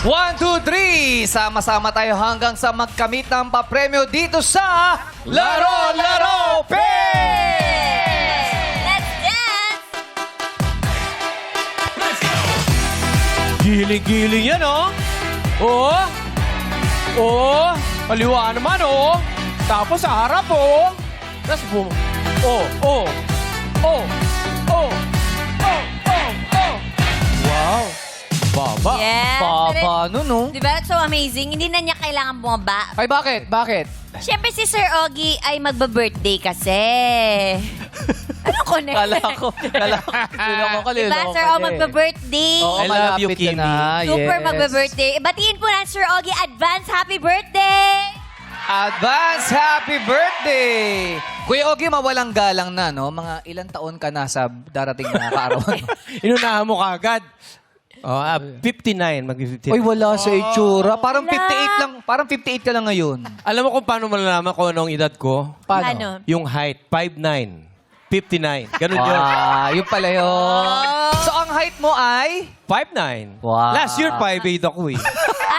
1, 2, 3! Sama-sama tayo hanggang sa magkamit ng papremyo dito sa Laro Laro Pay! Let's dance! Giling-giling yan, oh. Oo. Oo. Kaliwa naman, oh. Tapos sa harap, oh. Tapos boom. Oh, oh. Oh. Oh. Oh. Oh. Oh. Wow. Baba. Yes. Baba nun, no? Di ba? So amazing. Hindi na niya kailangan bumaba. Ay, bakit? Bakit? Siyempre si Sir Ogie ay magba-birthday kasi. Ano ko na? Kala ko. Diba, Sir O magba-birthday? Oo, I love you, malapit ka Kimi. na. Super Yes. magba-birthday. Batiin po na Sir Ogie, advance happy birthday! Advance happy birthday! Kuya Ogie, mawalang galang na, no? Mga ilang taon ka na sa darating na kaarawan. Inunahan mo kagad. Oh, 59. Mag-59. Uy, wala sa itsura. Parang Wala. 58 lang. Parang 58 ka lang ngayon. Alam mo kung paano malalaman kung anong edad ko? Paano? Yung height. 5'9". 59. Ganun yun. Yun pala yun. So, ang height mo ay? 5'9". Wow. Last year, 5'8 ako eh.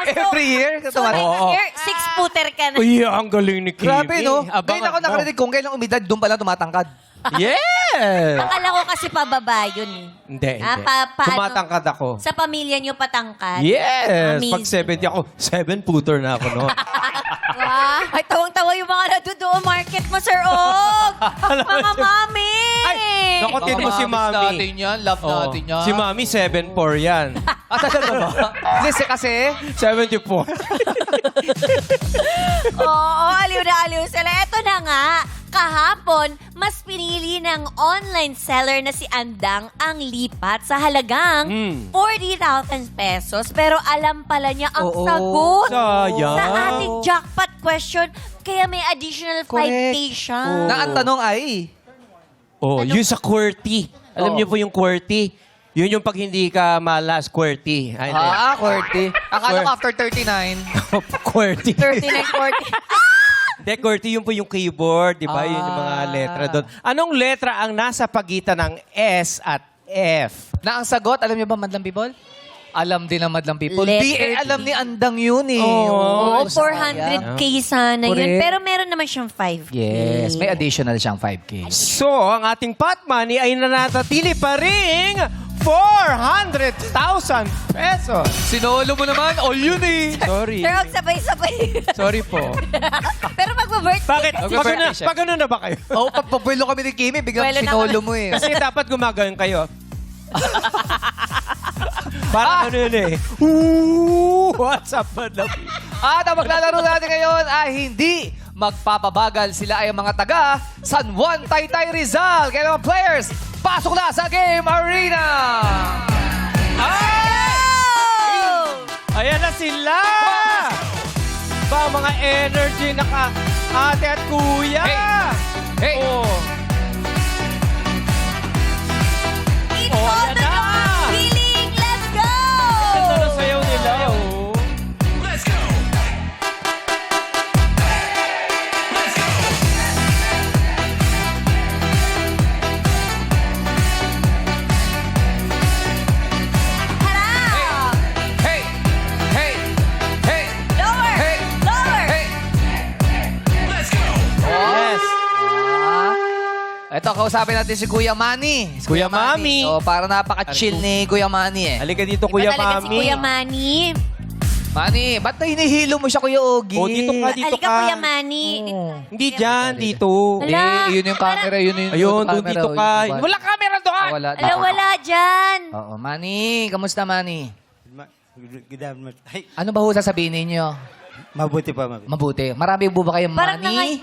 Every year? So next Oo. year, 6-footer ka na. Uy, ang galing ni Kimi. Grabe, no? Abangan Ngayon ako mo. nakarinig kung kailang umidad, doon pala tumatangkad. Yes! Akala ko kasi pababa yun eh. Hindi, Ah, hindi. paano? Tumatangkad ako. Sa pamilya niyo patangkad? Yes! Amazing. Pag 70 ako, 7-footer na ako, no? Wow. Ay, tawang-tawa yung mga nadudoon market mo, Sir Og. Mga mami. Ay, naku, tin mo si Mami. natin yan. Love Oo. natin yan. Si Mami, 7'4 yan. Talaga ba? Kasi, 74. Oo, aliw na aliw sila. Eto na nga, kahapon, mas pinili ng online seller na si Andang ang lipat sa halagang 40,000 pesos. Pero alam pala niya ang Oo. sagot Sayang. sa ating jackpot question. Kaya may additional 5K siya. Na ang tanong ay, Oh, yun sa QWERTY. Alam Oo. niyo po yung QWERTY? Yun yung pag hindi ka malas, QWERTY. Ay, hindi. QWERTY. Akala ko after 39. QWERTY. 3940. Hindi, QWERTY yun po yung keyboard, di ba? Yun yung mga letra doon. Anong letra ang nasa pagitan ng S at F? Na ang sagot, alam niyo ba, Madlang People? Alam din ng Madlang People. Letter Di alam ni Andang yun eh. Oo. Oo, 400K sana yun. Correct. Pero meron naman siyang 5K. Yes, may additional siyang 5K. So, ang ating pot money ay nanatili pa ring 400,000 pesos. Sinolo mo naman, all yun eh. Sorry. Sir Og, sabay-sabay. Sorry po. Pero magba-birthday. Bakit? Mag-birthday siya. Pag ano na ba kayo? Oo, pagpapulo kami ni Kimi, biglang Buwelo na sinolo kami. mo eh. Kasi dapat gumagawin kayo. Parang ano yun eh. What's up, Madlang? At ang maglalaro natin ngayon ay hindi magpapabagal. Sila ay ang mga taga San Juan, Taytay, Rizal. Kaya naman players, pasok na sa Game Arena! Ayan na sila! Ba, mga energy naka ate at kuya! Hey! Oh. It's Oh, all yan the na. feeling. Let's go! Ganda na sayaw nila, oh. Harap! Hey! Hey! Hey! Lower! Hey! Lower! Hey! Yes. Ito, kausapin natin si Kuya Manny. Si Kuya Mami. Oh, para napaka-chill ni Kuya Manny eh. Halika dito, Kuya Talaga si Mami. Kuya Manny. Manny, ba't hinihilo mo siya, Kuya Ogie? Oh, dito ka, dito Halika, ka. Kuya Manny. Hindi dyan, dito. Hindi, Ala, yun yung camera, yun yung Ayun, doon camera, dito yun ka. yung- Wala camera doon! Wala. Ala, wala dyan. Oo, Manny, kamusta Manny? Good afternoon. Ay, Ano ba ho sasabihin ninyo? mabuti pa, mabuti. Mabuti. Marami po ba kayong Parang money?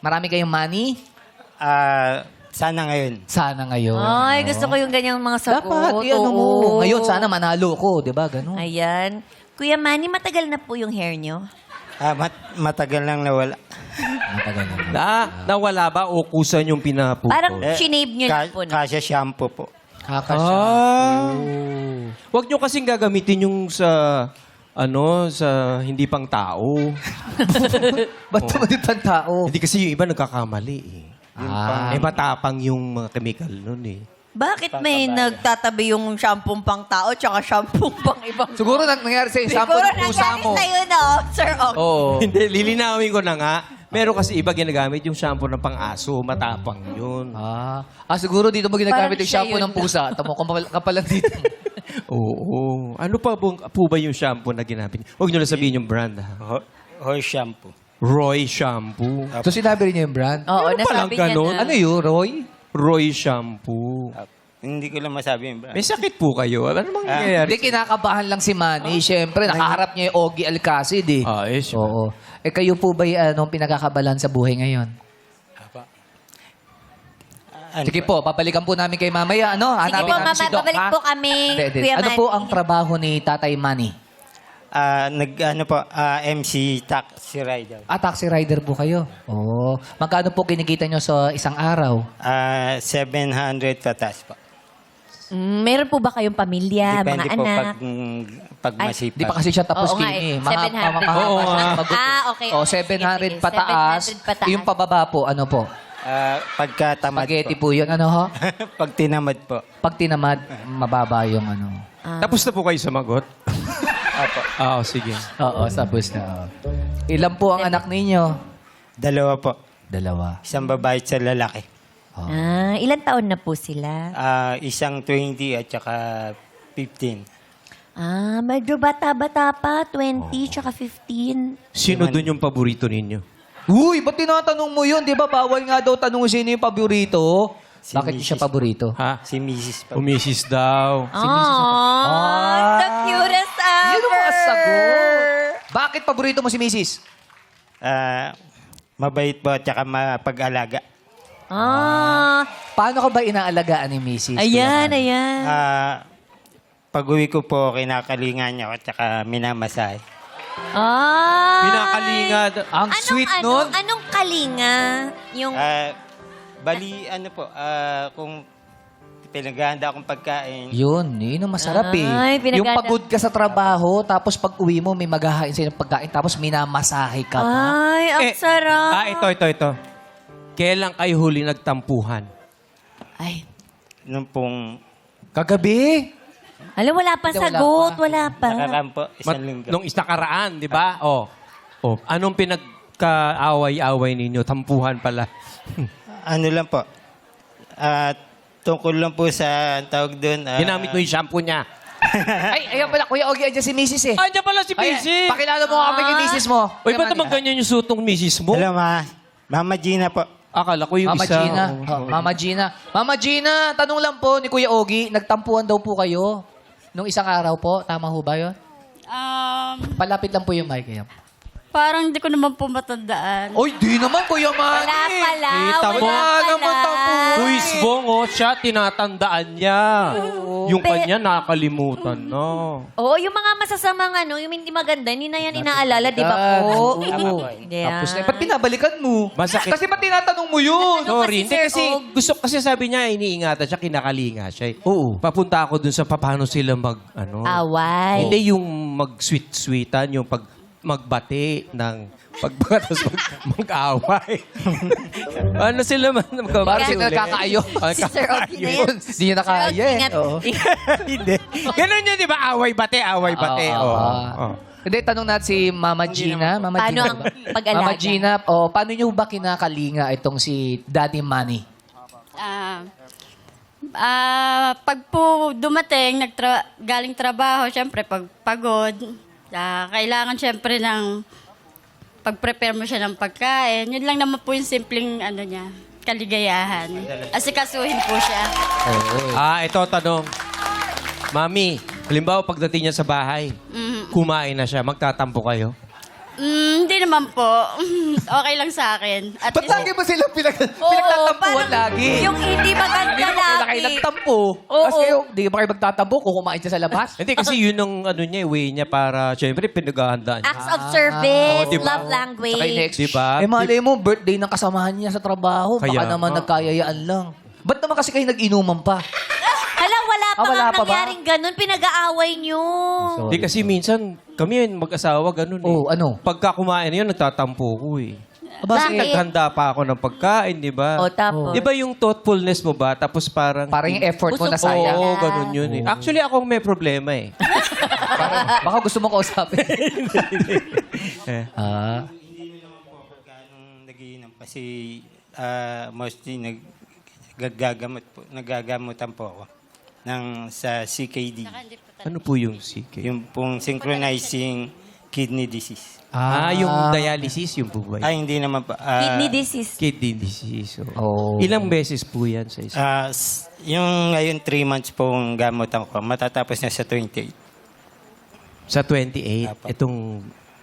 Marami kayong money? Sana ngayon. Sana ngayon. Ay, gusto ko yung ganyang mga sagot. Dapat, ano mo. Oo. Ngayon, sana manalo ko, di ba? Ganun. Ayan. Kuya Manny, matagal na po yung hair nyo? Matagal lang nawala. Matagal na. Nawala ba o kusan yung pinapupos? Parang shinave nyo na po. No? Kasya shampoo po. Kakasya. Huwag nyo kasing gagamitin yung sa sa hindi pang tao. Ba't naman yung pang tao? Hindi kasi yung iba nagkakamali eh. Ah. Eh matapang yung mga chemical nun eh. Bakit may Pangkabayan. nagtatabi yung shampoo pang tao tsaka shampoo pang ibang Siguro nangyari sa shampoo Siguro ng pusa nangyari mo. sa'yo, no, Sir Og? Oo. Hindi, lilinawin ko na nga. Meron kasi iba ginagamit yung shampoo ng pang-aso. Matapang yun. Siguro dito mo ginagamit Parang yung siya shampoo yun. ng pusa. Tamo kapalan dito. Oo. Ano pa po ba yung shampoo na ginamit? Huwag nyo na sabihin yung brand. Ha? Horse shampoo. Roy Shampoo. So sinabi rin niya yung brand? Oo, Meron palang nasabi niya ganun? na. Ano yun, Roy? Roy Shampoo. Hindi ko lang masabi yung brand. May sakit po kayo. Ano mangyayari? Hindi, kinakabahan lang si Manny. Siyempre, nakaharap niya yung Ogie Alcacid eh. Yes. Oo. Kayo po ba anong pinakakabalan sa buhay ngayon? Ano Sige po, papalikan po namin kay mamaya. Ano? Sige Hanapin po, namin si Doc, babalik ha? po kami, Hindi. Kuya Ano Manny. po ang trabaho ni Tatay Manny? MC taxi rider. Taxi rider po kayo. Oo. Magkano po kinikita nyo sa isang araw? 700 patas po. Meron po ba kayong pamilya, Depende mga po anak? pag masipag. Di pa kasi siya tapos Oo nga kini. eh, 700. Oo nga. Okay. O, okay. 700 Sige, pataas. 700 pataas. Yung pababa po, ano po? Pagkatamad Spaghetti po. po yun, ano ho? Pag tinamad po. Pag tinamad, mababa yung ano. Tapos na po kayo sumagot? Opo. Sige. Oo, tapos na. Ilan po ang anak ninyo? 2 po. 2. Isang babae at sa lalaki. Ilan taon na po sila? Isang 20 at saka 15. Medyo bata-bata pa. 20 tsaka 15. Sino dun yung paborito ninyo? Uy, ba't tinatanong mo yun? Di ba bawal nga daw tanong sino yung paborito? Si Bakit di siya Mrs. paborito? Ha? Si Mrs. po. Umisis daw. Aww, the cutest ever. Yun ang mga sagot. Bakit paborito mo si Mrs.? Mabait po at saka mapag-alaga. Paano ka ba inaalagaan ni Mrs.? Ayan, ayan. Pag-uwi ko po, kinakalingan niya at saka minamasahe. Pinakalingad. Ang sweet nun. Anong kalinga? Yung... Bali, ano po, kung pinaghahanda akong pagkain, Yun ang masarap eh. Ay, pinaganda- Yung pagod ka sa trabaho, tapos pag uwi mo, may maghahain sa'yo ng pagkain, tapos minamasahe ka pa. Ay, ang sarap. Ito. Kailan kayo huli nagtampuhan? Ay. nung pong Kagabi? Alam, wala pa Hindi, wala sagot. pa. Wala pa. nakaraan po, isang linggo. Nung nakaraan, di ba? Anong pinagkaaway-away ninyo? Tampuhan pala. Ano lang po, tungkol lang po sa ang tawag doon. Ginamit mo yung shampoo niya. Ayan pala, Kuya Ogie, andyan si Mrs. eh. Andiyan pala si Ay, Busy. pakilala mo kami kay Mrs. mo. Uy, ba't naman ganyan yung sutong misis mo? Hello, Mama Gina po. Akala ko yung Mama isa. Gina. Oo. Mama Gina. Mama Gina, tanong lang po ni Kuya Ogie, nagtampuhan daw po kayo nung isang araw po. Tama ho ba yun? Palapit lang po yung mic. Ayan. Parang hindi ko naman po matandaan. Oy, di naman, Kuya Manny. Wala pala. Kita mo. Wala naman pala. tampuhan. Luis Bong, siya, tinatandaan niya. Yung kanya, nakakalimutan na. Oo, yung mga masasamang yung hindi maganda, hindi na yan inaalala, di ba po? Oo. Yeah. Tapos na, ba't pinabalikan mo? Masakit. Kasi ba't tinatanong mo yun? Sorry, hindi Sir kasi Og? gusto kasi sabi niya iniingatan siya, kinakalinga siya. Oo. Papunta ako dun sa paano sila Away. Hindi yung mag-sweet-sweetan, yung magbati ng pagbatas mag-away. Ano sila man Parang sila nakakaayo. Si Sir Ogie na yan. Hindi niya nakaya eh. Ingat. Oo. Hindi. Ganun yun, di ba? Away-bate, away-bate. Oo. Hindi, tanong natin si Mama Gina. Mama Paano Gina ang ba? pag-alaga? Mama Gina, paano niyo ba kinakalinga itong si Daddy Manny? Pag po dumating, galing trabaho, syempre, pag pagod, kailangan syempre ng pag-prepare mo siya ng pagkain. Yun lang naman po yung simpleng niya, kaligayahan. Asikasuhin po siya. Ito tanong. Mami, halimbawa pagdating niya sa bahay, kumain na siya, magtatampo kayo? Hindi naman po. Okay lang sa akin. At Ba't least- lagi mo silang pinagtatampuhan lagi? Yung hindi maganda Hindi naman wala kayo lagi. nagtampo. Oo. Kasi hindi ba kayo magtatampo kung kumain siya sa labas? Hindi, kasi yun ang niya, way niya para, syempre, pinaghahandaan niya. Acts of service, Oo, diba? love language. Saka yung next. Diba? Malay mo, birthday ng kasamahan niya sa trabaho. Kaya Baka naman nga. nagkayayaan lang. Ba't naman kasi kayo nag-inuman pa? Hala, wala pa wala nga pa ba? nangyaring ganun. Pinag-aaway nyo. So- Hindi kasi minsan, kami mag-asawa, ganun eh. Oh, ano? Pagka kumain yun, nagtatampo ko eh. Bakit? Naghanda pa ako ng pagkain, di ba? O, tapos? Di ba yung thoughtfulness mo ba? Tapos parang... Parang yung effort mo na Busog sayang. Oo, ganun yun eh. Actually, ako may problema eh. Parang, baka gusto mo kausapin. Ah. Ganong nagiinom kasi mostly naggagamutan po ako sa CKD. Ano po yung CK? Yung pong synchronizing kidney disease. Yung dialysis, yung po ba? Ay, hindi naman po. Kidney disease. Kidney disease. Oh. Ilang beses po yan sa isa? Yung ngayon 3 months pong gamutan ko, matatapos na sa 28. Sa 28? Apo. Itong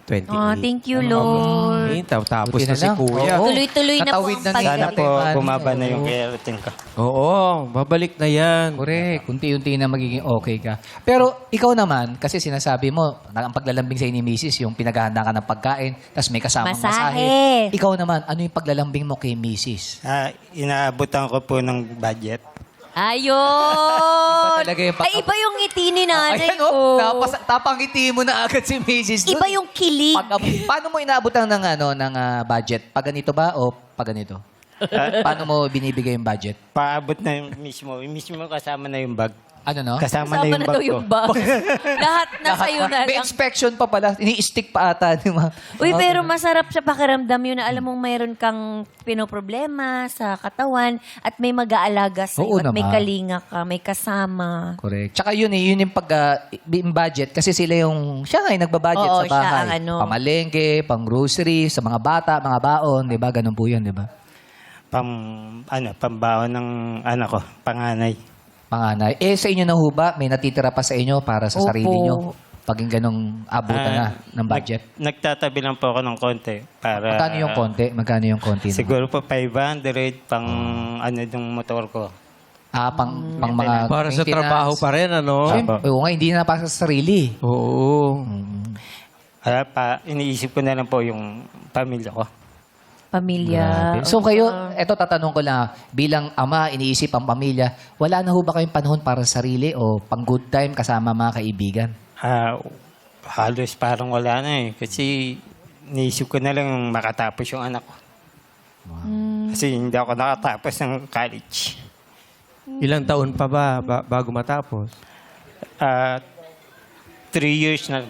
28. Oh, thank you, Lord. Tapos Buti na si lang. Kuya. Oo. Tuloy-tuloy na po Katawid ang na ni pag- Sana Tatay po Manny. bumaba na yung Oo. keratin ko. Oo, babalik na yan. Correct. Unti-unti na magiging okay ka. Pero ikaw naman, kasi sinasabi mo, ang paglalambing sa ni Mrs., yung pinaghahanda ka ng pagkain, tapos may kasamang Masahe. masahe. Ikaw naman, ano yung paglalambing mo kay Mrs.? Inaabutan ko po ng budget. Ayun! talaga yung Ay, iba yung ngiti ni nanay Ayan, ko. tapangiti mo na agad si Mrs. Iba yung kilig. Paano mo inaabot ng budget? Pag ganito ba o pag ganito? Paano mo binibigay yung budget? Paabot na yung mismo. Yung mismo kasama na yung bag. Ano no? Kasama na Kasama yung na bag daw ko. yung bag. Lahat na sa'yo na May lang. inspection pa pala. Ini-stick pa ata. Di ba? Uy, pero masarap sa pakiramdam yun na alam mong mayroon kang pinoproblema sa katawan at may mag-aalaga Oo sa'yo at may naman. kalinga ka, may kasama. Correct. Tsaka yun yung yung budget. Kasi sila siya nga yung nagbabudget Oo, sa siya bahay. ang ano. Pamalengke, pang grocery, sa mga bata, mga baon. Di ba? Ganun po yun, di ba? Pambaon ng anak ko, panganay. Panganay. Sa inyo na ho ba? May natitira pa sa inyo para sa Opo. sarili nyo? Pag yung ganong abutan na ng budget? Nagtatabi lang po ako ng konti para... Magkano yung konti? Magkano yung konti? naman? Siguro po 500 pang yung motor ko. Pang mga Para sa maintenance. trabaho pa rin, ano? Siyempre, oo nga, hindi na para sa sarili. Oo. Iniisip ko na lang po yung pamilya ko. Pamilya. So kayo, eto tatanong ko lang, bilang ama, iniisip ang pamilya, wala na ho ba kayong panahon para sa sarili o pang good time kasama mga kaibigan? Halos parang wala na eh. Kasi iniisip ko na lang makatapos yung anak ko. Kasi hindi ako nakatapos ng college. Ilang taon pa ba bago matapos? 3 years na.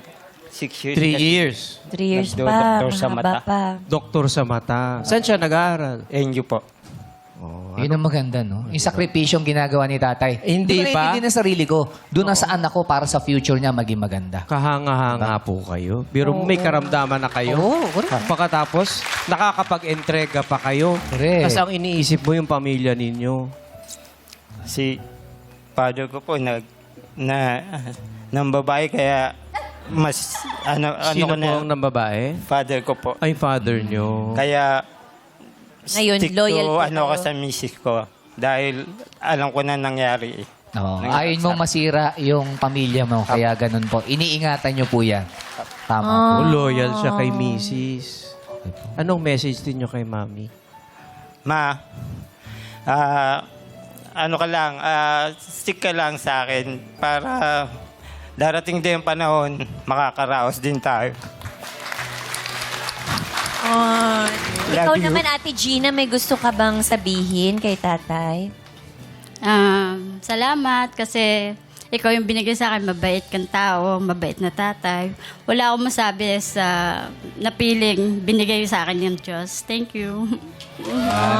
6 years. 3 years. 3 years pa. Nagdo-doktor sa mahaba mata. pa. Doktor sa mata. Saan siya nag-aaral? NU po. Yun ang maganda, no? Yung sakripisyong ginagawa ni tatay. Hindi ko ba? naiintindihan na sarili ko. Doon na sa anak ko para sa future niya maging maganda. Kahanga-hanga po kayo. Pero may karamdaman na kayo. Oo, correct. Pagkatapos, nakakapag-entrega pa kayo. Correct. Kasi ang iniisip mo yung pamilya ninyo. Si father ko po ng babae kaya mas Sino ko po na ang ng babae? father ko po. Ay, father nyo. Kaya Ngayon, stick loyal to ka. ko sa misis ko dahil alam ko na nangyari eh. Oo. Ayaw mo masira yung pamilya mo. Kaya ganun po. Iniingatan niyo po yan. Tama po. Loyal siya kay Mrs. Anong message din nyo kay Mami? Ma, stick ka lang sa akin para darating din yung panahon, makakaraos din tayo. Ikaw Love you. naman, Ate Gina, may gusto ka bang sabihin kay tatay? Salamat kasi ikaw yung binigay sa akin, mabait kang tao, mabait na tatay. Wala akong masabi sa napiling binigay sa akin yung Diyos. Thank you.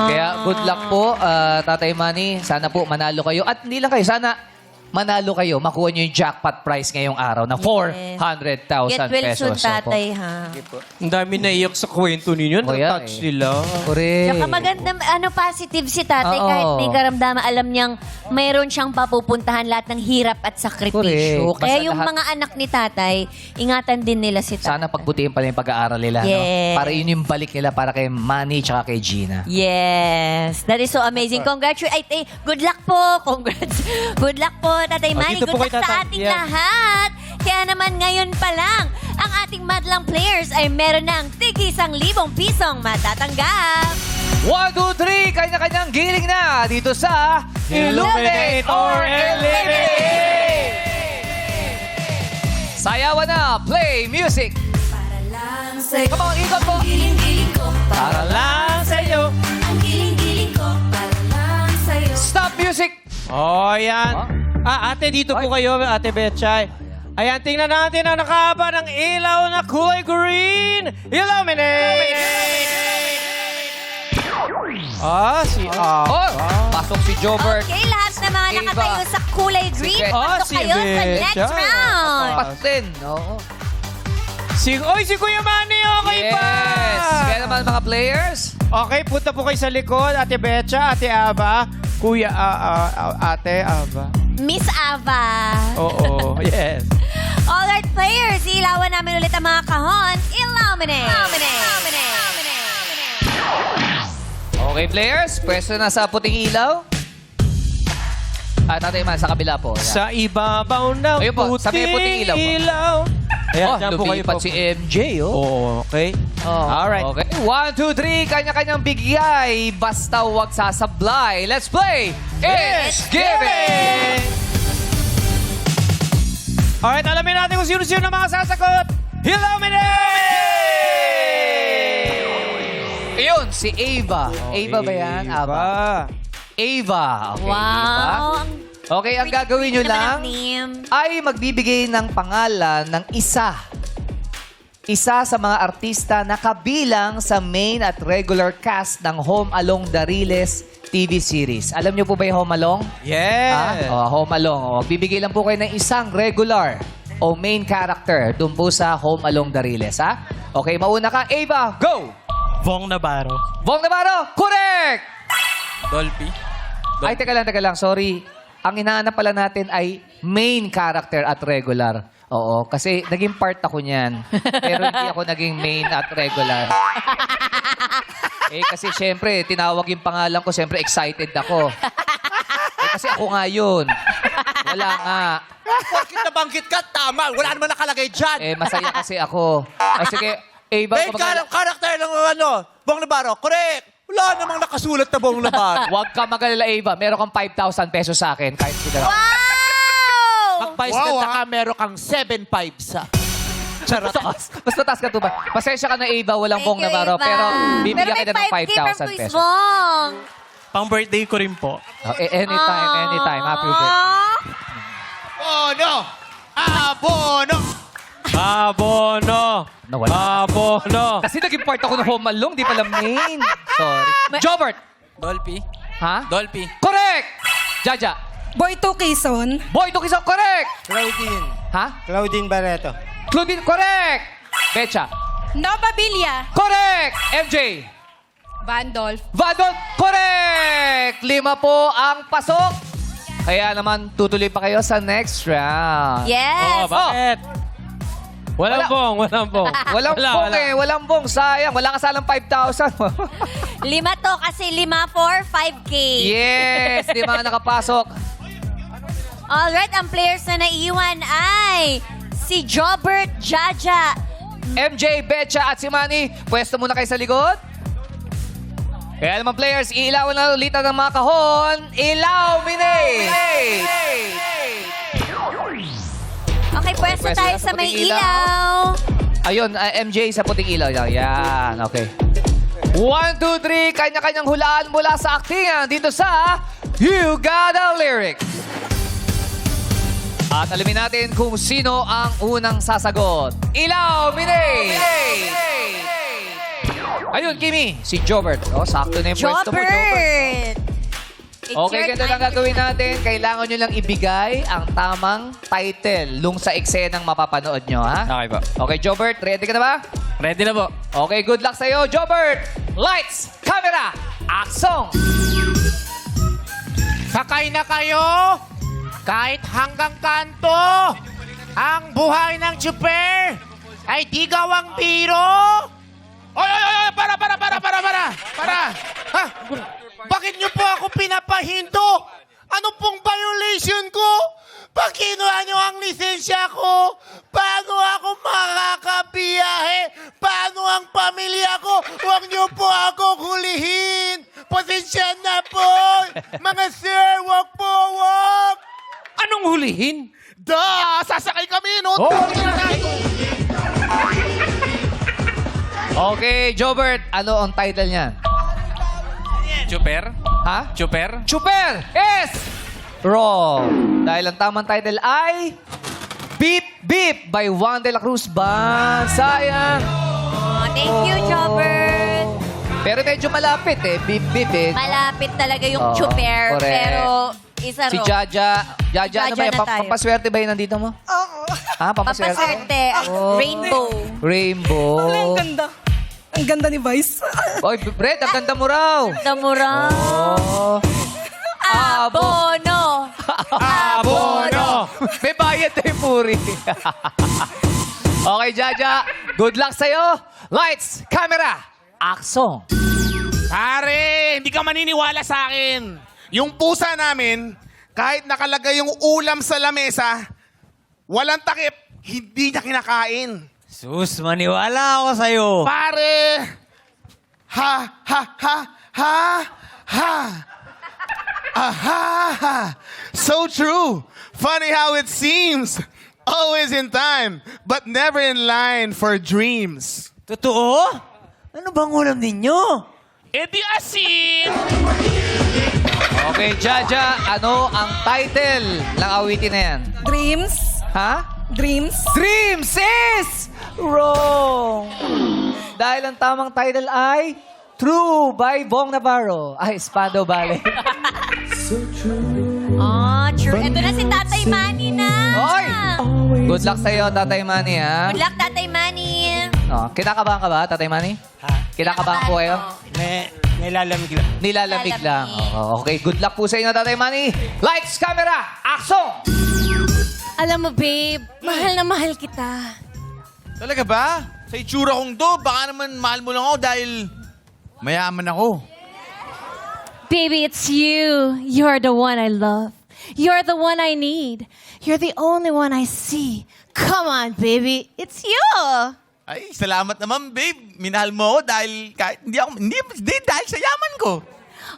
Kaya good luck po, Tatay Manny. Sana po manalo kayo. At hindi lang kayo, sana manalo kayo, makuha nyo yung jackpot prize ngayong araw na 400,000 Get well soon, pesos. tatay, ha? Ang dami naiyak sa kwento ninyo. Kaya Natouch eh. sila. Correct. Tsaka maganda, positive si tatay. Oo. Kahit may karamdaman, alam niyang mayroon siyang papupuntahan lahat ng hirap at sakripisyo. Correct. Kaya Basta yung lahat- mga anak ni tatay, ingatan din nila si tatay. Sana pagbutihin pala yung pag-aaral nila. Yes. No? Para yun yung balik nila para kay Manny tsaka kay Gina. Yes. That is so amazing. Congratulations. Good luck po. Congrats. Good luck po, Tatay Manny. dito po Good luck kay sa Tatay. ating Yeah. lahat. Kaya naman ngayon pa lang, ang ating madlang players ay meron ng tig-1,000 pisong matatanggap. 1, 2, 3, kanya-kanyang giling na dito sa Illuminate or Eliminate! Sayawan na, play music! Para lang sa'yo. Come on, ikot po! Giling-giling ko Para lang sa'yo. Ang giling-giling ko para lang sa'yo. Stop music! Oh, yan. Ate, dito po kayo, Ate Betchay. Ayan, tingnan natin ang nakahaba ng ilaw na kulay green. Illuminate! Si Ava. Oh, pasok si Jobert. Okay, lahat ng mga Eva. nakatayo sa kulay green, Sige. pasok Si kayo sa next Betcha. round. Pasin, oo. Si Kuya Manny, okay pa! Yes! Kaya naman mga players, Okay, punta po kayo sa likod. Ate Betcha, Ate Ava. Kuya, Ate Ava. Miss Ava. Oo, yes. Alright, players, ilawan namin ulit ang mga kahon. Illuminate! okay players, pwesto na sa puting ilaw. Tatay Man, sa kabila po. Ayan. Sa ibabaw ng Ayun po, sa may puting ilaw po. ilaw. Ayan, Oh, dyan po kayo lumipat si MJ, oh. Oo, okay. Alright. Okay. 1, 2, 3, kanya-kanyang bigay. Basta huwag sasablay. Let's play! It's Giving! Alright, alamin natin kung sino-sino na mga sasagot. Illuminate! Ayun, si Ava. Ava ba yan? Ava. Ava. Okay, Ava. Wow. Okay, ang gagawin nyo lang ay magbibigay ng pangalan ng isa sa mga artista na kabilang sa main at regular cast ng Home Along Dariles TV series. Alam niyo po ba yung Home Along? Yes. Home Along. Bibigay lang po kayo ng isang regular o main character doon po sa Home Along Dariles, ha? Okay, mauna ka. Ava, go! Bong Navarro. Bong Navarro, correct! Dolphy. Ay, teka lang. Sorry. Ang inaanap pala natin ay main character at regular. Oo, kasi naging part ako niyan. Pero hindi ako naging main at regular. Kasi syempre, tinawag yung pangalan ko, syempre excited ako. Kasi ako nga yun. Wala nga. Bakit nabanggit ka? Tama. Wala naman nakalagay dyan. Masaya kasi ako. Sige, Ava, Main karakter ng Bong Navarro. Correct. Wala namang nakasulat na Bong Navarro. Huwag ka mag-alala, Ava. Meron kang 5,000 pesos sa akin. Kahit hindi ka. Wow! Mag-vice ganda ka, meron kang 7.5 sa... Charot. Mas mataas ka to ba? Pasensya ka na, Ava. Walang Thank Bong you, Navarro. Eva. Pero bibigyan kita ng 5K from 5,000 Quiz pesos. Bong. Pang birthday ko rin po. Anytime. Happy birthday. Bono! Abono! Abono! Nawala. Abono! Kasi naging part ako ng Home Along, di pala main. Sorry. Jobert! Dolphy. Ha? Dolphy. Correct! Jaja. Boy to Quezon. Boy Tukisok, correct! Claudine. Ha? Claudine Barreto. Claudine, correct! Becha. Nova Villa. Correct! MJ. Vandolph. Vadon, correct! 5 po ang pasok. Kaya naman, tutuloy pa kayo sa next round. Yes. Bakit? Walang bong. Walang bong walang bong. Sayang, wala ka salang 5,000. 5 to kasi 5 for 5K. Yes, 5 nakapasok. Alright, ang players na naiiwan ay si Jobert, Jaja. MJ, Betcha at si Manny, pwesto muna kayo sa likod. Kaya naman players, iilawan na ulit ang mga kahon. Illuminate! Okay, pwesto Pwesto tayo na sa sa may puting ilaw. Ayun, MJ sa puting ilaw. Yan, okay. 1, 2, 3, kanya-kanyang hulaan mula sa aktingan dito sa You Got a Lyric. At alamin natin kung sino ang unang sasagot. Illuminate! Ayun, Kimi, si Jobert. Sakto na yung pwesto mo, Jobert. Jobert. It's Okay, your ganito time lang to- gagawin natin. Kailangan nyo lang ibigay ang tamang title lung sa eksenang mapapanood nyo, ha? Okay po. Okay, Jobert, ready ka na ba? Ready na po. Okay, good luck sa'yo, Jobert! Lights, camera, action! Sakay na kayo! Kahit hanggang kanto! Ang buhay ng tsuper ay di gawang biro! Oy! Para! Ha? Bakit niyo po ako pinapahinto? Ano pong violation ko? Pakinuha niyo ang lisensya ko? Paano ako makakabiyahe? Paano ang pamilya ko? Huwag niyo po ako hulihin! Pasensya na po! Mga sir, wag po, wag! Anong hulihin? Sasakay kami, no? Okay, Jobert, ano ang title niyan? Chuper? Ha? Chuper? Chuper is wrong. Dahil ang tamang title ay Beep Beep by Juan de la Cruz Band. Sayang. Oh, thank you, Jobert. Pero medyo malapit eh. Beep Beep eh. Malapit talaga yung Oo, chuper, correct. pero isa Si ro. Jaja. Jaja, ano ba Jaja yan? na tayo. Papaswerte ba yun nandito mo? Oo. Ha? Papaswerte? Papaswerte. Oh. Rainbow. Rainbow. Ang ganda. Ang ganda ni Vice. Oy, Brett, ang ganda mo raw. Damura. Oh. Abono. Abono! May bayad na yung puri. Okay, Jaja. Good luck sa'yo. Lights, camera, action. Pare, hindi ka maniniwala sa akin. Yung pusa namin, kahit nakalagay yung ulam sa lamesa, walang takip, hindi niya kinakain. Sus, maniwala ako sa'yo. Pare! Ha, ha, ha, ha, ha. Aha! So true. Funny how it seems. Always in time, but never in line for dreams. Totoo? Ano bang ulam ninyo? E di asin! Okay, Jaja, ano ang title ng awitin na yan? Dreams. Ha? Dreams. Dreams is wrong. Dahil ang tamang title ay True by Bong Navarro. Ay, Spando Ballet. Oh, true. Ito na si Tatay Manny na. Oy! Good luck sa'yo, Tatay Manny, ha? Good luck, Tatay Manny. Oh, kinakabahan ka ba, Tatay Manny? Ha? Kinakabahan po kayo? Nilalamig lang. Nilalamig lang. Nilalamig. Oh, okay, good luck po sa inyo, Tatay Manny. Lights, camera, action! Alam mo, babe, mahal na mahal kita. Talaga ba? Sa itsura kong to, baka naman mahal mo lang ako dahil mayaman ako. Baby, it's you. You're the one I love. You're the one I need. You're the only one I see. Come on, baby. It's you. Ay, salamat naman, babe. Minahal mo ako dahil kahit hindi dahil sa yaman ko.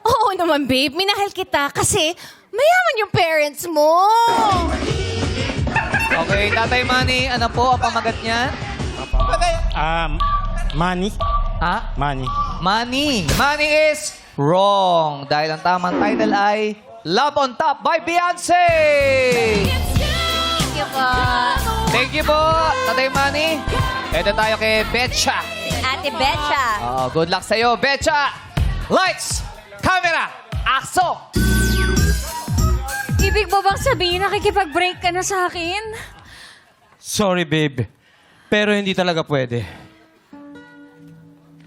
Oo naman, babe. Minahal kita kasi mayaman yung parents mo. Okay, Tatay Manny, ano po ang pamagat niya? Money. Ha? Money. Money. Money is wrong. Dahil ang tamang title ay Love on Top by Beyonce. Thank you po. Thank you po, Tatay Manny. Ito tayo kay Betcha. Ate Betcha. Good luck sa'yo, Betcha. Lights, camera, action. Ibig mo bang sabihin nakikipag-break ka na sa akin? Sorry, babe. Pero hindi talaga pwede.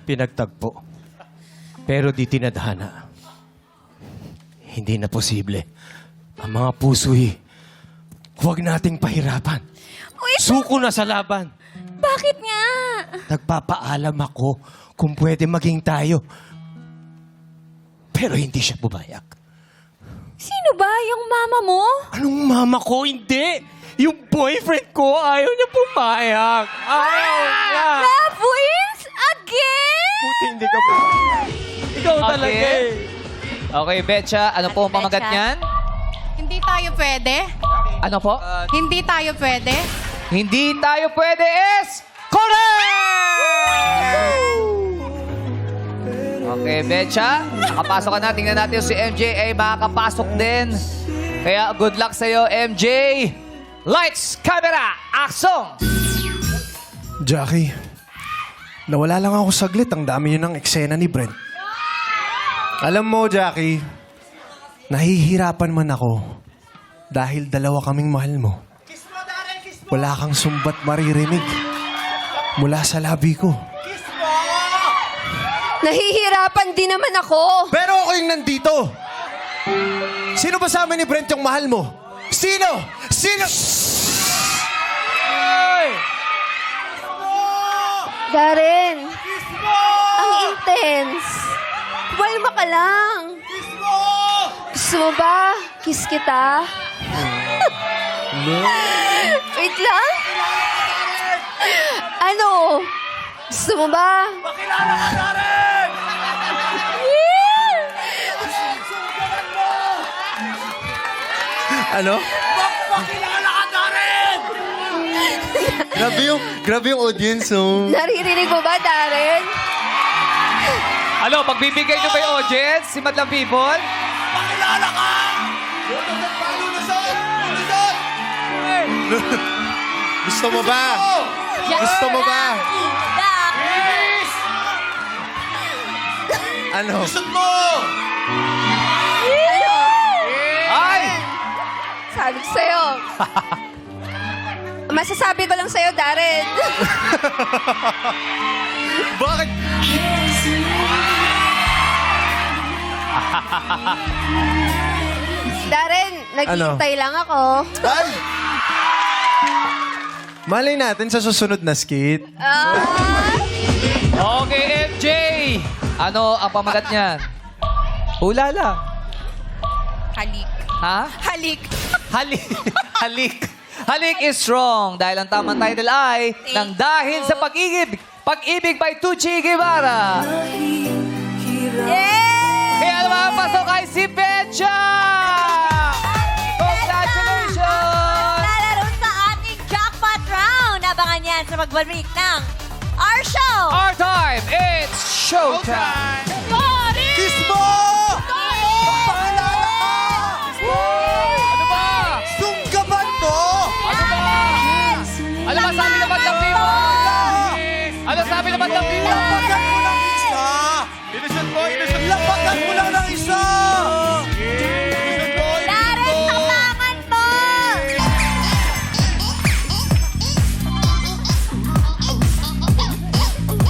Pinagtagpo. Pero di tinadhana. Hindi na posible. Ang mga puso'y huwag nating pahirapan. Suko na sa laban. Bakit nga? Nagpapaalam ako kung pwede maging tayo. Pero hindi siya bumayak. Sino ba? Yung mama mo? Anong mama ko? Hindi! Yung boyfriend ko ayaw niya pumayag. Ayaw niya! Love wins again? Puti, hindi ka pumayag. Ikaw talaga Okay. eh. Okay, Betcha, ano po ang pamagat Betcha. niyan? Hindi tayo pwede. Ano po? Hindi tayo pwede. Hindi tayo pwede is correct! Okay, Betcha. Nakapasok ka na. Tingnan natin si MJ ay makakapasok din. Kaya good luck sa'yo, MJ. Lights, camera, action! Jackie, nawala lang ako saglit. Ang dami yun ng eksena ni Brent. Alam mo, Jackie, nahihirapan man ako dahil dalawa kaming mahal mo. Wala kang sumbat maririnig mula sa labi ko. Nahihirapan din naman ako. Pero ako yung nandito. Sino ba sa amin ni Brent yung mahal mo? Sino? Sino? Darren, ang intense. Kumalma ka lang. Gusto mo ba? Kiss kita? Wait lang. Ano? Gusto mo ba? Pakilala ka na rin! Ano? Pakilala ka na rin! Grabe yung audience, oh. Naririnig mo ba, Darren? Ano, pagbibigay nyo ba yung audience? Si Madlang People? Pakilala ka! Gusto mo ba? Gusto mo ba? Ano? Gusto mo! Ay! Sabi ko sa'yo. Masasabi ko lang sa'yo, Darren. Bakit? Darren, naghihintay lang ako. Ay! Malay natin sa susunod na skit. Okay, MJ! Ano ang pamagat niyan? Hula lang. Halik. Ha? Halik. Halik. Halik. Halik is strong dahil ang tamang title ay Nang Dahil sa Pag-ibig. Pag-ibig by Tucci Guevara. Yay! Kaya naman pasok kay si Betcha! Congratulations! Lalaro sa ating jackpot round. Abangan yan sa magbalik ng our show. Our time, it's showtime! Kiss mo! Pakilala ka! Ano ba? Sunggaban mo! Ano ba? Ano ba sabi naman ng people? Ano sabi naman ng people? Lapagan mo lang isa! Lapagan mo lang ng isa! Darren, tapangan mo!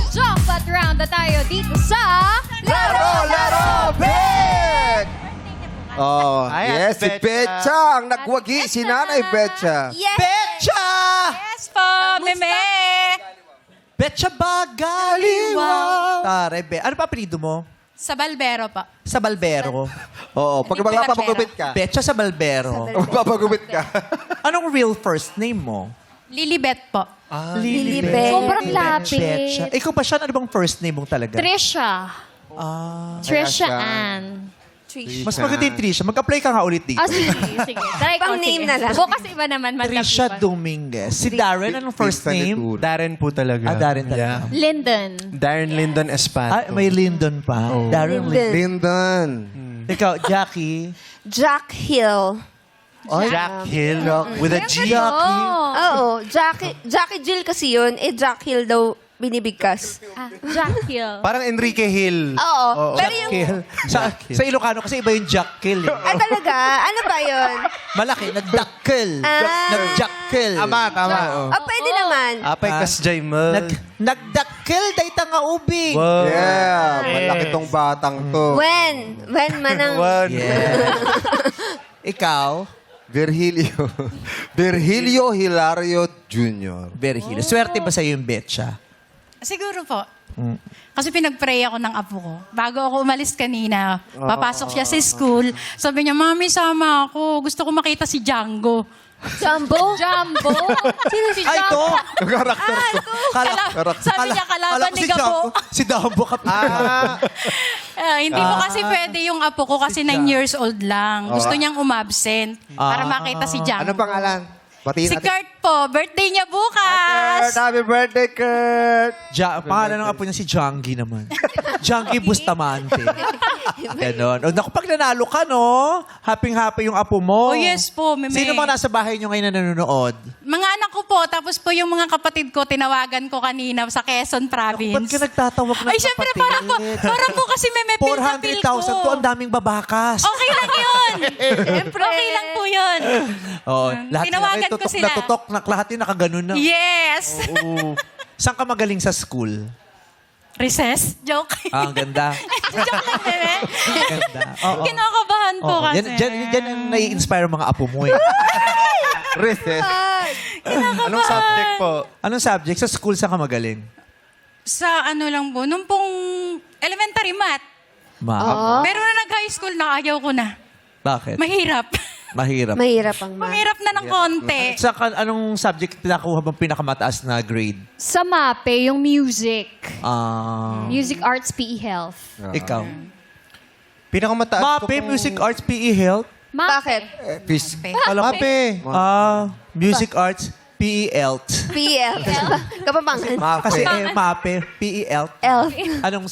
Jackpot round na tayo dito sa... Laro! Bet! Oh, yes, si Betcha ang nagwagi, si Nanay Betcha. Yes! Betcha! Yes po, meme. Betcha Bagaliwa! Tare, ano pa apelido mo? Sa Balbero pa. Sa Balbero. Oo, pag magpapagupit ka. Betcha sa Balbero. Magpapagupit ka. Anong real first name mo? Lilibet po. Lilibet. Sobrang lapit. Betcha. Ikaw ba siya? Ano bang first name mo talaga? Trisha. Trisha Ann. Mas maganda yung Trisha. Mag-apply ka nga ulit dito. Ah, sige, sige. Try ko, Pang name sige. na lang. Bukas iba naman. Trisha Dominguez. Si Darren, anong first name? Darren po talaga. Darren talaga. Lyndon. Darren Lyndon Espato. May Lyndon pa. Darren Lyndon. Lyndon. Ikaw, Jackie. Jack Hill. Jack Hill. With a G. Oo, Jackie Jill kasi yun. Jack Hill daw binibigkas. Jack Hill. Parang Enrique Hill. Oo. Pero yung... Kill. Sa Ilocano kasi iba yung Jack Kill. Eh. Ah, talaga? Ano ba yun? Malaki, nag-duckkill. Nag-jackkill. Tama. Pwede naman. Apay kas Jaimel. Nag-duckkill, day tanga ubi. Yeah, malaki tong batang to. When manang... Yeah. Ikaw? Virgilio Hilario Jr. Virgilio. Swerte ba sa'yo yung Betcha? Siguro po. Kasi pinag-pray ako ng apo ko. Bago ako umalis kanina, papasok siya sa school. Sabi niya, Mami, sama ako. Gusto ko makita si Django. Jumbo? Jumbo? Sino si Ay, ito. Jumbo? Yung karakter ko. Sabi niya, kalaban ni Gabo. Si Dambo ka pa. Hindi po kasi pwede yung apo ko kasi 9 years old lang. Gusto niyang umabsent para makita si Django. Ano pangalan? Batiin Si natin. Kurt po. Birthday niya bukas. Happy birthday, Kurt! Pangalan ng apo niya si Jangy naman. Jangy Bustamante. Ganon. O, naku, pag nanalo ka, no? Happy-happy yung apo mo. Oh, yes po, meme. Sino mga nasa bahay niyo ngayon na nanonood? Mga anak ko po, tapos po yung mga kapatid ko, tinawagan ko kanina sa Quezon Province. Ba't ka nagtatawag ng Ay, syempre, para po kasi may feel na feel ko. 400,000 to, ang daming babakas. Okay lang yun. Siyempre. Okay lang po yun. Oo, lahat Tinawagan na ko sila. natutok, lahat yun nakaganon na. Yes. Oo. Saan ka magaling sa school? Recess? Joke. Ang ganda. Joke lang, bebe. Ganda. Oo. Kinakabahan po Oo. kasi. Yan ang nai-inspire mga apo mo eh. Recess. Anong subject po? Anong subject? Sa school saan ka magaling? Sa ano lang po, nung pong elementary math. Pero na nag-high school na, ayaw ko na. Bakit? Mahirap. Mahirap. Mahirap ang math. Mahirap na ng konti. Sa anong subject nakuha mong pinakamataas na grade? Sa MAPE, yung music. Music, Arts, PE, Health. Ikaw? Pinakamataas MAPE, Music Arts, PE Health? Bakit? Mape. Music Arts. P-E-L-T. PL. Kapampangan. Kasi MAPE, P-E-L-T. Elf.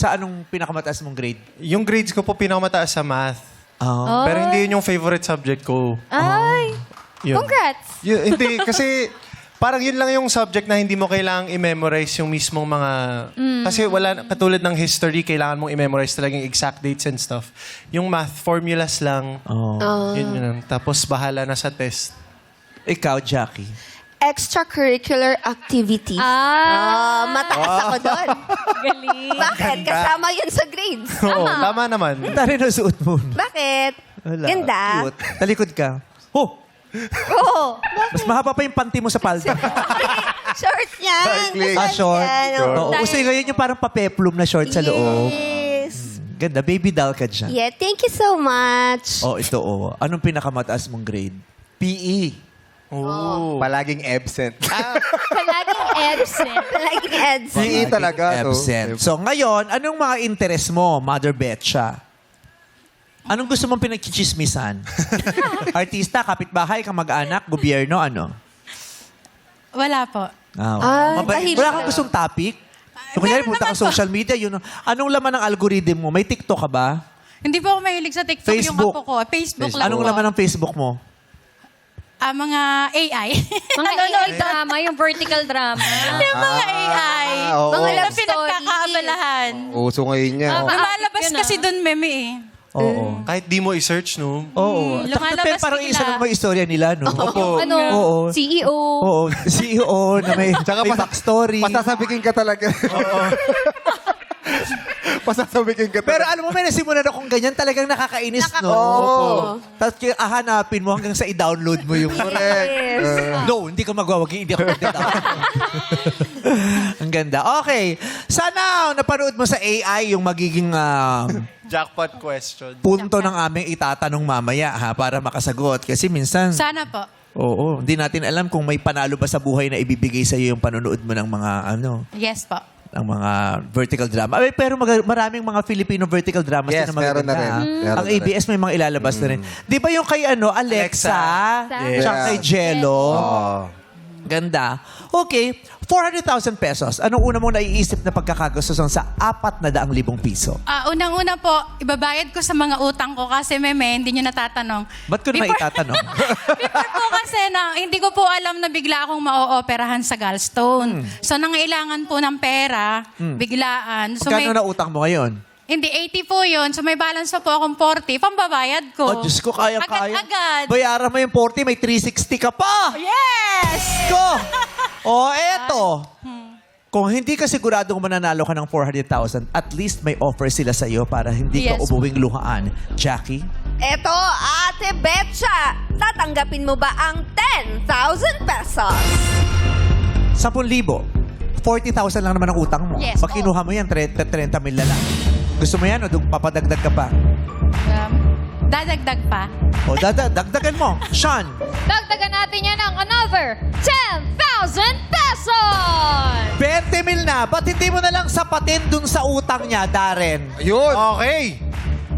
Anong pinakamataas mong grade? Yung grades ko po pinakamataas sa math. Oh. Pero hindi yun yung favorite subject ko. Ay! Yun. Congrats! Hindi, kasi parang yun lang yung subject na hindi mo kailangang i-memorize yung mismong mga... Kasi wala, katulad ng history, kailangan mong i-memorize talagang exact dates and stuff. Yung math, formulas lang. Yun. Tapos bahala na sa test. Ikaw, Jackie. Extracurricular activity. Mataas ako doon. Galing. Bakit? Kasama yun sa grades. Oo, tama naman. Tari na suot mo. Bakit? Wala. Ganda. Cute. Talikod ka. Oh! Oo. Mas mahaba pa yung panty mo sa palda. Short yan. Short. Oo. Oo. Gusto ngayon yung parang papeplum na short sa loob. Yes. Ganda. Baby doll ka dyan. Yeah, thank you so much. Oh, ito oh. Anong pinakamataas mong grade? PE. Oh. Palaging absent. Palaging absent. Laging ads. PE talaga. Absent. So ngayon, anong mga interest mo, Mother Betcha? Anong gusto mong pinagchichismisan? Artista, kapitbahay, kamag-anak, gobyerno, ano? Wala po. tahimik Wala ka kang gustong topic? So, kunyari, punta kang social media, yun. Anong laman ng algorithm mo? May TikTok ka ba? Hindi po ako mahilig sa TikTok Facebook. yung apo ko. Facebook lang Anong po. laman ng Facebook mo? Mga AI. Mga AI drama, yung vertical drama. Yung mga AI. oo. Mga love story. pinagkakaabalahan. Uso ngayon niya. Lumalabas yun, kasi doon meme eh. Oo. Kahit di mo i-search, no? Oo. Lumalabas Pero parang bigla. isa lang mga istorya nila, no? Opo. Ano? Oo. CEO. Oo. CEO na may, may backstory. Pasasabikin ka talaga. Oo. Pasasabikin ka Pero talaga. alam mo, may nasimulan akong ganyan, talagang nakakainis, no? Oo. Tapos hanapin mo hanggang sa i-download mo yung... Correct. No, hindi ko magwawagi. Hindi ako mag-download. Ang ganda. Okay. Sana napanood mo sa AI yung magiging Jackpot question. punto ng aming itatanong mamaya, ha? Para makasagot. Kasi minsan... Sana po. Oo. Hindi natin alam kung may panalo ba sa buhay na ibibigay sa iyo yung panonood mo ng mga Yes po. ng mga vertical drama. Ay, pero maraming mga Filipino vertical dramas Yes, din na magaganda. meron na rin. ah. Meron Ang na rin. ABS may mga ilalabas na rin. Di ba yung kay Alexa? Yes. Tsaka kay Jello? Oo. Ganda. Okay, 400,000 pesos. Anong una mong naiisip na pagkakagastusan sa 400,000 piso? Unang-una po, ibabayad ko sa mga utang ko kasi hindi nyo natatanong. Ba't ko naman itatanong? Before po kasi hindi ko po alam na bigla akong ma-ooperahan sa gallstone. So, nangailangan po ng pera, biglaan. So, Magkano na utang mo ngayon? Hindi, 80 po yun. So, may balance pa po akong 40. Pambabayad ko. Oh, Diyos ko, kaya-kaya. Agad-agad. Bayaran mo yung 40, may 360 ka pa! Yes! Ko! O, eto. Kung hindi ka siguradong mananalo ka ng 400,000, at least may offer sila sa iyo para hindi ka Yes. umuwing luhaan. Jackie? Eto, Ate Betcha, tatanggapin mo ba ang 10,000 pesos? 10,000. 40,000 lang naman ang utang mo. Yes, Pag kinuha mo yan, 30 mil na lang. Gusto mo yan o papadagdag ka pa? Dadagdag pa. O dagdagan mo. Sean? Dagdagan natin yan ng another 10,000 pesos! 20 mil na. Ba't hindi mo na lang sapatin dun sa utang niya, Darren? Ayun. Okay.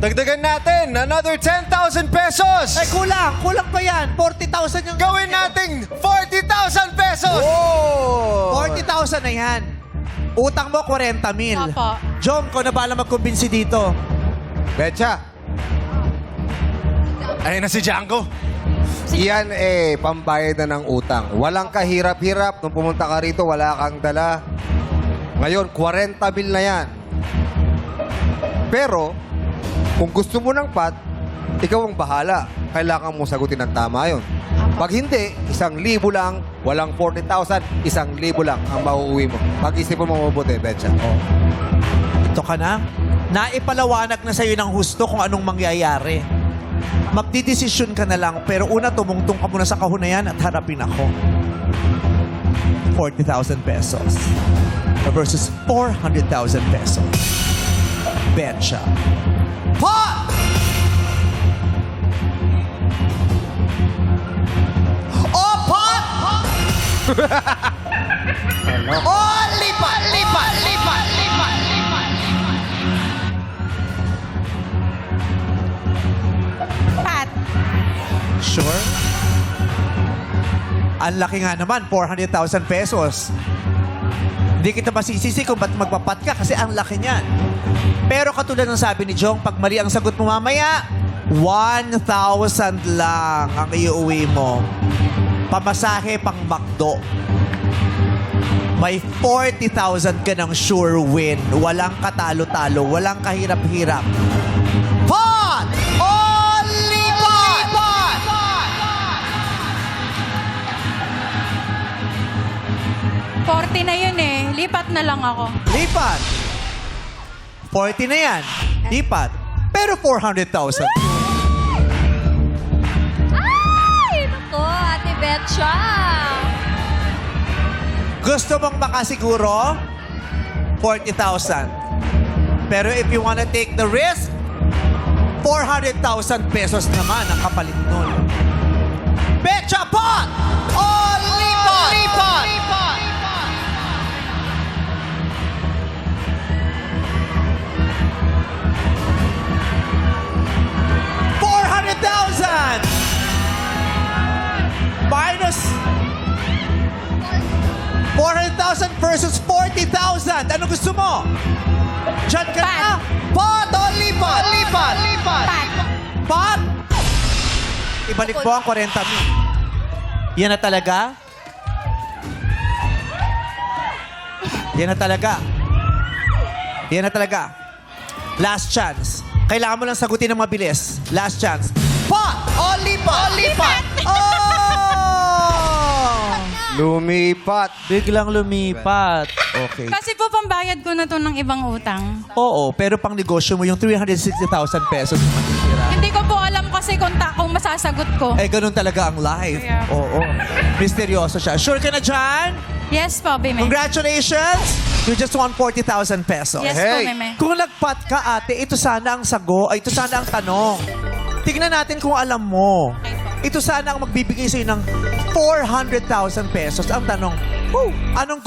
Dagdagan natin another 10,000 pesos. Ay, kulang. Kulang pa yan. 40,000 yung... Gawin nating 40,000 pesos. Oh! 40,000 na yan. Utang mo, 40 mil. Opo. Jom, ko na bala magkumbinsi dito. Betcha. Ayun na si Django. Iyan pambayad na ng utang. Walang kahirap-hirap. Nung pumunta ka rito, wala kang dala. Ngayon, 40 mil na yan. Pero, kung gusto mo ng pot, ikaw ang bahala. Kailangan mo sagutin ng tama yun. Pag hindi, 1,000 lang, walang 40,000, 1,000 lang ang mauuwi mo. Pag-isipan mo mabuti, Betcha. Ito ka na. Naipalawanag na sa'yo ng husto kung anong mangyayari. Magdidesisyon ka na lang, pero una tumungtong ka muna sa kahon na yan at harapin ako. 40,000 pesos versus 400,000 pesos. Betcha. Pot! Oh, pot! Oh, lipat, lipat, lipat, lipat, lipat, lipat. Pat. Sure? Ang laki nga naman, 400,000 pesos. Hindi kita masisisi kung ba't magpapat ka kasi ang laki niyan. Pero katulad ng sabi ni Jong, pag mali ang sagot mo mamaya, 1,000 lang ang iuwi mo. Pamasahe pang McDo. May 40,000 ka ng sure win. Walang katalo-talo, walang kahirap-hirap. Pot! Only pot! 40 na yun eh. Lipat na lang ako. Lipat. 40 na yan. Lipat. Pero 400,000. Ay, nako, Ate Betcha. Gusto mong makasiguro? 40,000. Pero if you wanna take the risk, 400,000 pesos naman ang kapalit nun. Betcha Pot! Only pot! Only pot! 400,000! Minus 400,000 versus 40,000. Ano gusto mo? Diyan ka na. Pot! Only pot! Only pot! Only pot! Pot! Ibalik mo ang 40,000. Yan na talaga? Yan na talaga. Yan na talaga. Last chance. Kailangan mo lang sagutin ng mabilis. Last chance. Pot! Only pot! Only pot! Oh! Lumipat. Biglang lumipat. Okay. Kasi po pambayad ko na to ng ibang utang. Oo, pero pang negosyo mo yung 360,000 pesos na matitira. Hindi ko po alam kasi kung masasagot ko. Eh, ganun talaga ang life. Kaya- Oo. Misteryoso siya. Sure ka na dyan? Yes po, Bime. Congratulations! You just won 40,000 pesos. Yes po, Meme. Kung nagpat ka, ate, ito sana ang ito sana ang tanong. Tignan natin kung alam mo. Ito sana ang magbibigay sa'yo ng 400,000 pesos. Ang tanong, anong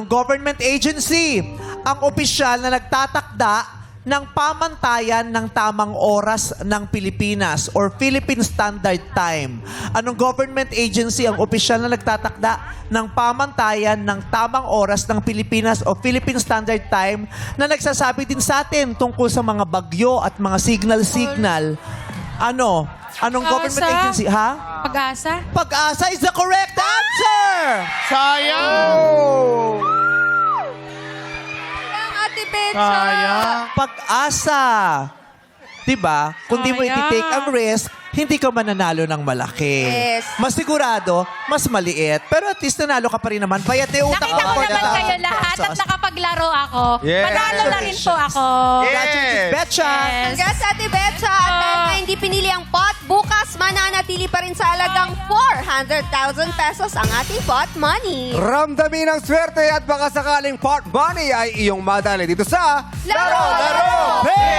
government agency ang opisyal na nagtatakda ng pamantayan ng tamang oras ng Pilipinas or Philippine Standard Time? Anong government agency ang opisyal na nagtatakda ng pamantayan ng tamang oras ng Pilipinas o Philippine Standard Time na nagsasabi din sa atin tungkol sa mga bagyo at mga signal-signal? Ano? Anong government Pag-asa? agency? Ha? Pag-asa? Pag-asa is the correct answer! Sayang! Ate Betcha. Pag-asa. Diba? Kung di mo Sayang. iti-take ang risk, hindi ka mananalo ng malaki. Yes. Mas sigurado, mas maliit. Pero at least nanalo ka pa rin naman. Bayat na yung utang Nakita ko ka, naman 40,000 kayo lahat at pesos. nakapaglaro ako. Yes. Manalo na rin po ako. Congratulations, Betcha! Yes. Congrats, Ate Betcha. At dahil nga hindi pinili ang pot, bukas mananatili pa rin sa halagang 400,000 pesos ang ating pot money. Ramdamin ang swerte at baka sakaling pot money ay iyong madali dito sa Laro! Hey!